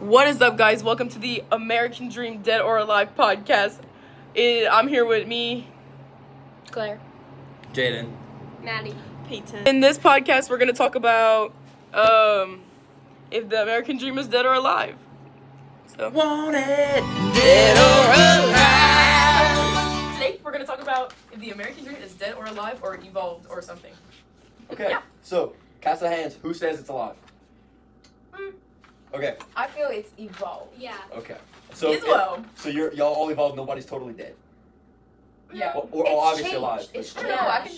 What is up, guys? Welcome to the American Dream Dead or Alive podcast. I'm here with me, Claire. Jaden. Maddie. Peyton. In this podcast, we're going to talk about if the American dream is dead or alive. So, Want it dead or alive? Today, we're going to talk about if the American dream is dead or alive or evolved or something. Okay, Yeah. So, cast of hands. Who says it's alive? Okay, I feel it's evolved. Yeah. okay. So, so y'all all evolved, nobody's totally dead. Yeah. Or all obviously changed. alive. It's but- changed. No, I can,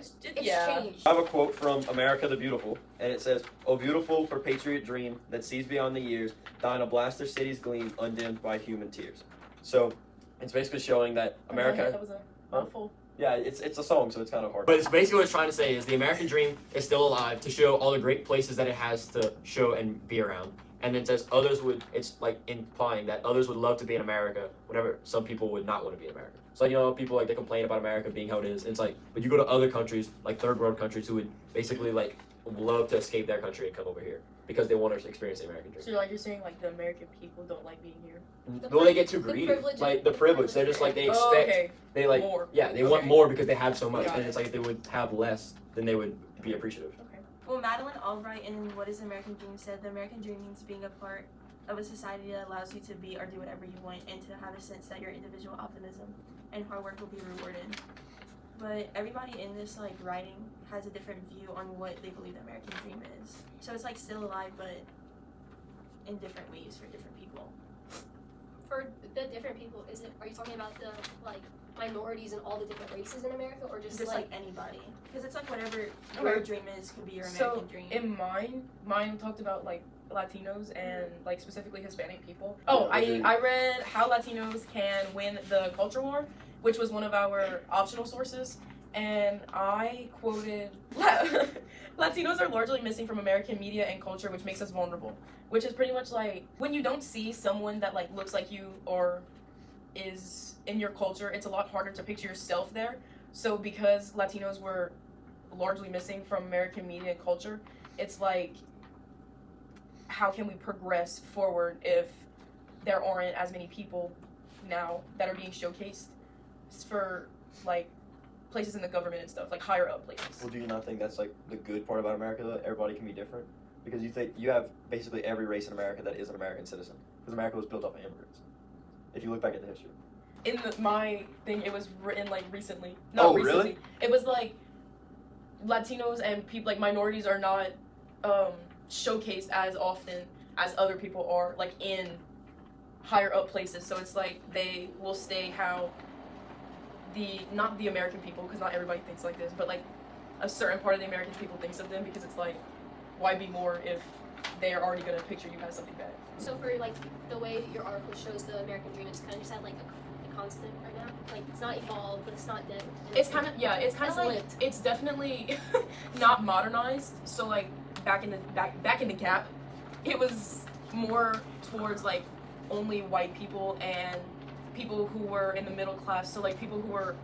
It's yeah. changed. I have a quote from America the Beautiful, and it says, "O beautiful for patriot dream that sees beyond the years, thine a blaster city's gleam undimmed by human tears." So, it's basically showing that America. That was a mouthful. Yeah, it's a song, so it's kind of hard. But it's basically what it's trying to say is the American dream is still alive to show all the great places that it has to show and be around. And then it says others would, it's like implying that others would love to be in America whenever some people would not want to be in America. So, people like they complain about America being how it is. It's like, but you go to other countries, like third world countries, who would basically like love to escape their country and come over here because they want to experience the American dream. So you're saying like the American people don't like being here? Well, they get too greedy. privilege Like the privilege, they're just like they expect. Oh, okay. They like More. yeah, they want Okay. more because they have so much, Got and it. it's like if they would have less, then they would be appreciative. Well, Madeline Albright in What is the American Dream said, the American dream means being a part of a society that allows you to be or do whatever you want and to have a sense that your individual optimism and hard work will be rewarded. But everybody in this writing has a different view on what they believe the American dream is. So it's still alive, but in different ways for different people. For the different people, are you talking about the minorities and all the different races in America, or just Anybody? Because it's whatever your dream is could be your American dream. In mine talked about Latinos and specifically Hispanic people. Oh, I read How Latinos Can Win the Culture War, which was one of our optional sources, and I quoted Latinos are largely missing from American media and culture, which makes us vulnerable. Which is pretty much when you don't see someone that looks like you or is in your culture, it's a lot harder to picture yourself there. So because Latinos were largely missing from American media and culture, it's how can we progress forward if there aren't as many people now that are being showcased for places in the government and stuff, higher up places. Well, do you not think that's the good part about America, that everybody can be different? Because you think you have basically every race in America that is an American citizen. Because America was built off of immigrants. If you look back at the history. In my thing, it was written recently. Oh, Recently. really? It was Latinos and people minorities are not showcased as often as other people are in higher up places. So it's they will stay how not the American people, because not everybody thinks like this, but a certain part of the American people thinks of them, because it's why be more if they are already gonna picture you as something bad. So for the way your article shows the American dream, it's kind of just at a constant right now. It's not evolved, but it's not dead. It's kind of lived. it's definitely not modernized. So back in the gap, it was more towards only white people and people who were in the middle class. So people who were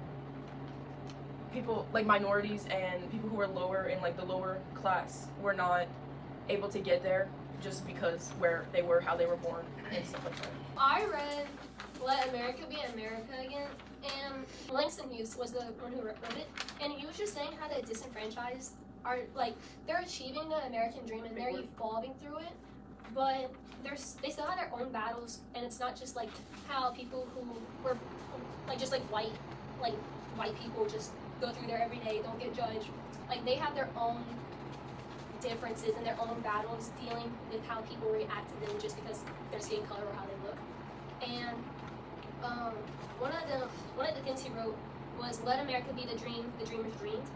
minorities and people who were lower in the lower class were not able to get there just because where they were, how they were born, and stuff like that. I read Let America Be America Again, and Langston Hughes was the one who wrote it, and he was just saying how the disenfranchised are they're achieving the American dream and they're evolving through it, but they still have their own battles, and it's not just how people who were just white people just go through their everyday, don't get judged. They have their own differences and their own battles dealing with how people react to them just because their skin color or how they look. And one of the things he wrote was, "Let America be the dreamers dreamed,"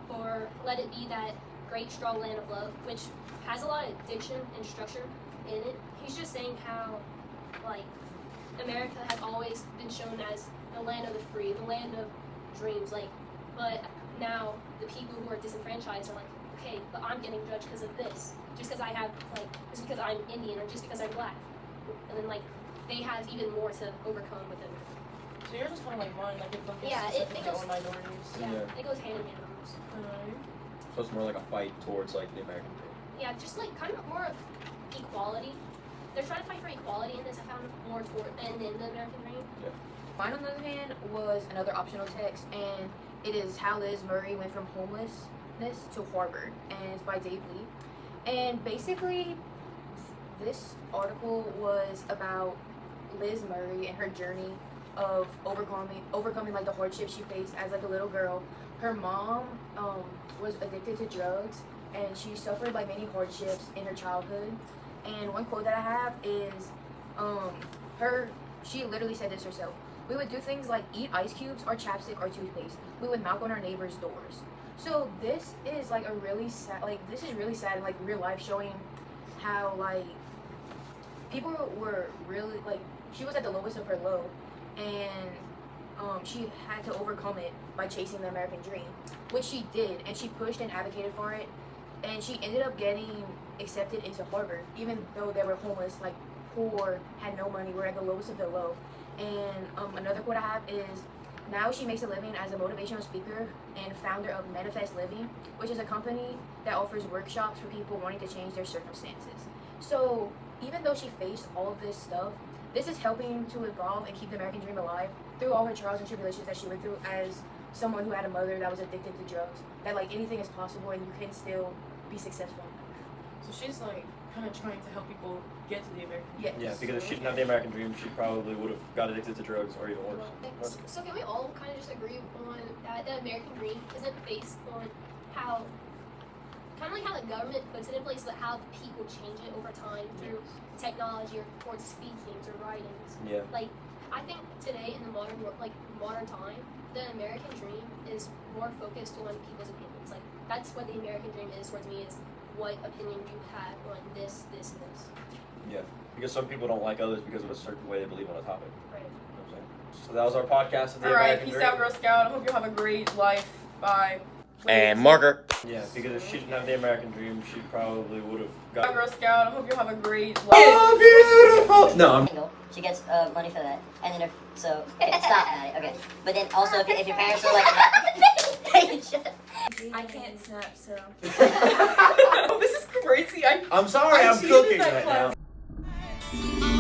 or "Let it be that great strong land of love," which has a lot of diction and structure in it. He's just saying how America has always been shown as the land of the free, the land of dreams, but now the people who are disenfranchised are okay, but I'm getting judged because of this, just because I have just because I'm Indian or just because I'm black, and then they have even more to overcome with them. So you're just kind of mine, it focuses Yeah, specifically it goes- on minorities. Yeah, it goes hand in hand almost. So it's more like a fight towards the American dream. Yeah, just kind of more of equality. They're trying to fight for happiness I found more toward and in the American dream. Mine, on the other hand, was another optional text, and it is How Liz Murray Went from Homelessness to Harvard, and it's by Dave Lee. And basically, this article was about Liz Murray and her journey of overcoming like the hardships she faced as like a little girl. Her mom was addicted to drugs, and she suffered like many hardships in her childhood. And one quote that I have is, she literally said this herself. We would do things like eat ice cubes or chapstick or toothpaste. We would knock on our neighbors' doors. So this is like a really sad, this is really sad, like real life, showing how like people were really like, she was at the lowest of her low, and she had to overcome it by chasing the American dream, which she did, and she pushed and advocated for it, and she ended up getting accepted into Harvard, even though they were homeless, like poor, had no money, were at the lowest of the low. And another quote I have is, now she makes a living as a motivational speaker and founder of Manifest Living, which is a company that offers workshops for people wanting to change their circumstances. So even though she faced all of this stuff, this is helping to evolve and keep the American dream alive through all her trials and tribulations that she went through as someone who had a mother that was addicted to drugs. That like anything is possible and you can still be successful. So she's like kind of trying to help people get to the American dream. Yeah, because if she didn't have the American dream, she probably would have got addicted to drugs or even worse. So can we all kind of just agree on that the American dream isn't based on how, kind of like how the government puts it in place, but how people change it over time through technology or towards speakings or writings. Yeah. Like, I think today in the modern time, the American dream is more focused on people's opinions. Like, that's what the American dream is towards me, is what opinion you have on this, and this. Yeah, because some people don't like others because of a certain way they believe on a topic. Right. You know what I'm saying? So that was our podcast of the Alright, American peace Dream. out, Girl Scout. I hope you have a great life. Bye. And marker. Yeah, because if she didn't have the American dream, she probably would have Bye, got. Girl Scout. I hope you have a great life. Oh, beautiful! No, I'm. Single, she gets money for that, and then okay, stop, Maddie. Okay, but then also if your parents are like, I can't snap, so. Oh, this is crazy. I'm sorry, I I'm cheated cooking that right class. now.